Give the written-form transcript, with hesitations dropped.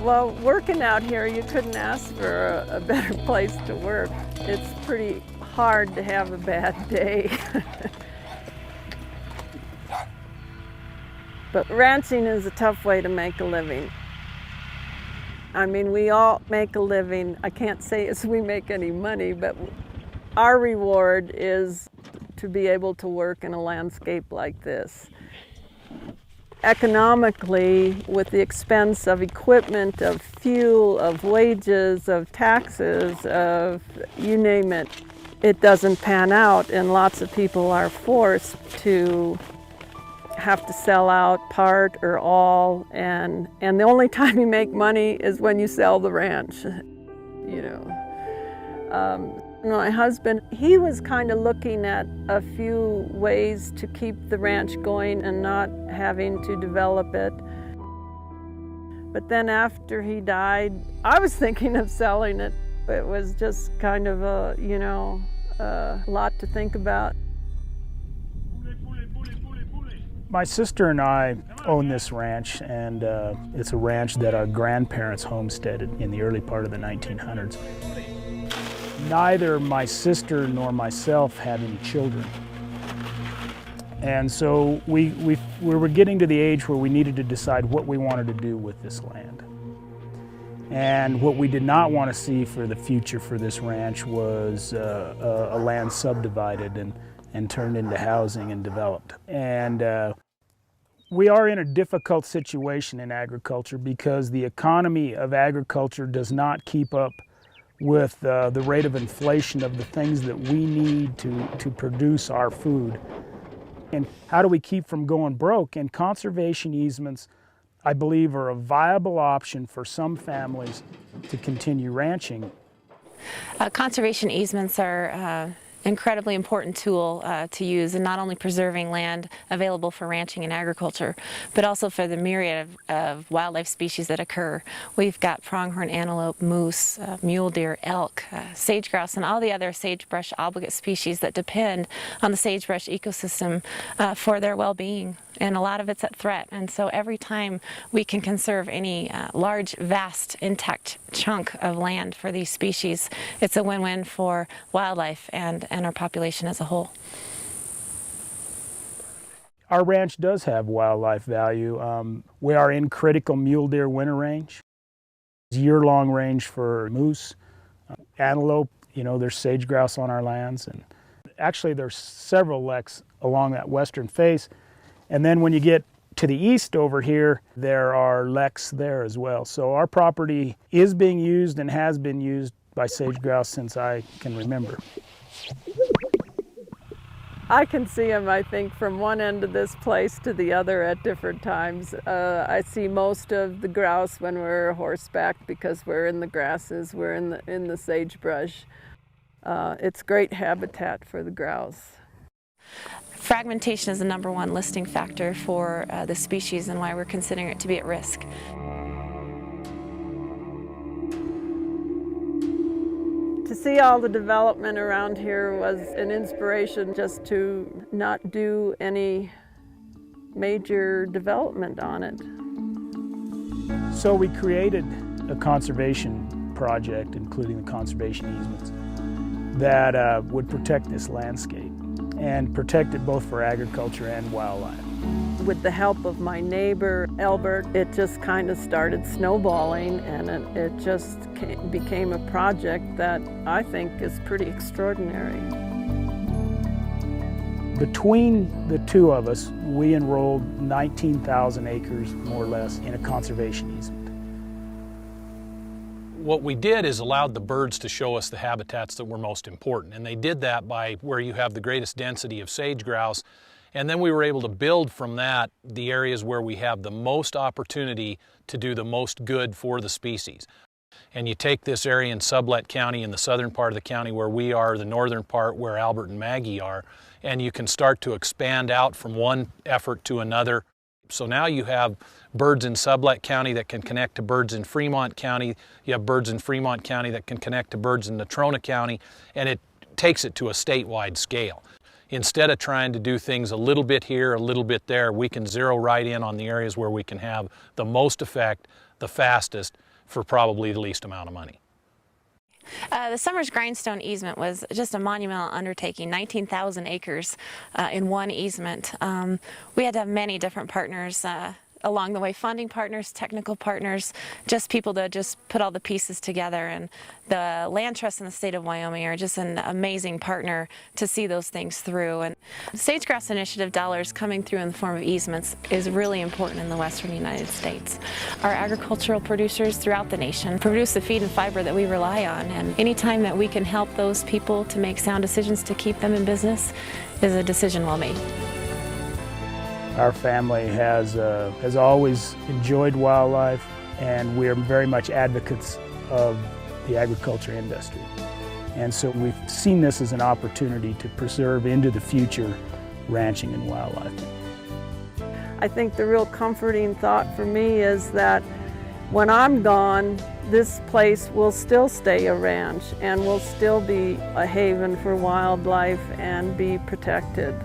Well, working out here, you couldn't ask for a better place to work. It's pretty hard to have a bad day. But ranching is a tough way to make a living. I mean, we all make a living. I can't say as we make any money, but our reward is to be able to work in a landscape like this. Economically, with the expense of equipment, of fuel, of wages, of taxes, of you name it, it doesn't pan out, and lots of people are forced to have to sell out part or all, and the only time you make money is when you sell the ranch, you know. My husband, he was kind of looking at a few ways to keep the ranch going and not having to develop it. But then after he died, I was thinking of selling it. It was just kind of a, you know, a lot to think about. My sister and I own this ranch, and it's a ranch that our grandparents homesteaded in the early part of the 1900s. Neither my sister nor myself had any children. And so we were getting to the age where we needed to decide what we wanted to do with this land. And what we did not want to see for the future for this ranch was a land subdivided and turned into housing and developed. And we are in a difficult situation in agriculture because the economy of agriculture does not keep up with the rate of inflation of the things that we need to produce our food. And how do we keep from going broke? And conservation easements, I believe, are a viable option for some families to continue ranching. Conservation easements are incredibly important tool to use in not only preserving land available for ranching and agriculture, but also for the myriad of wildlife species that occur. We've got pronghorn antelope, moose, mule deer, elk, sage grouse, and all the other sagebrush obligate species that depend on the sagebrush ecosystem for their well-being. And a lot of it's at threat. And so every time we can conserve any large, vast, intact chunk of land for these species, it's a win-win for wildlife and our population as a whole. Our ranch does have wildlife value. We are in critical mule deer winter range, year-long range for moose, antelope. You know, there's sage grouse on our lands, and actually there's several leks along that western face. And then when you get to the east over here, there are leks there as well. So our property is being used and has been used by sage grouse since I can remember. I can see them, I think, from one end of this place to the other at different times. I see most of the grouse when we're horseback because we're in the grasses, we're in the sagebrush. It's great habitat for the grouse. Fragmentation is the #1 listing factor for the species and why we're considering it to be at risk. To see all the development around here was an inspiration just to not do any major development on it. So we created a conservation project, including the conservation easements, that would protect this landscape and protect it both for agriculture and wildlife. With the help of my neighbor, Albert, it just kind of started snowballing, and it just became a project that I think is pretty extraordinary. Between the two of us, we enrolled 19,000 acres, more or less, in a conservation easement. What we did is allowed the birds to show us the habitats that were most important, and they did that by where you have the greatest density of sage grouse, and then we were able to build from that the areas where we have the most opportunity to do the most good for the species. And you take this area in Sublette County, in the southern part of the county where we are, the northern part where Albert and Maggie are, and you can start to expand out from one effort to another. So now you have birds in Sublette County that can connect to birds in Fremont County. You have birds in Fremont County that can connect to birds in Natrona County, and it takes it to a statewide scale. Instead of trying to do things a little bit here, a little bit there, we can zero right in on the areas where we can have the most effect, the fastest, for probably the least amount of money. The Summers Grindstone easement was just a monumental undertaking, 19,000 acres in one easement. We had to have many different partners along the way, funding partners, technical partners, just people to just put all the pieces together. And the Land Trust in the state of Wyoming are just an amazing partner to see those things through. And Sage Grouse Initiative dollars coming through in the form of easements is really important in the western United States. Our agricultural producers throughout the nation produce the feed and fiber that we rely on, and anytime that we can help those people to make sound decisions to keep them in business is a decision well made. Our family has always enjoyed wildlife, and we're very much advocates of the agriculture industry. And so we've seen this as an opportunity to preserve into the future ranching and wildlife. I think the real comforting thought for me is that when I'm gone, this place will still stay a ranch and will still be a haven for wildlife and be protected.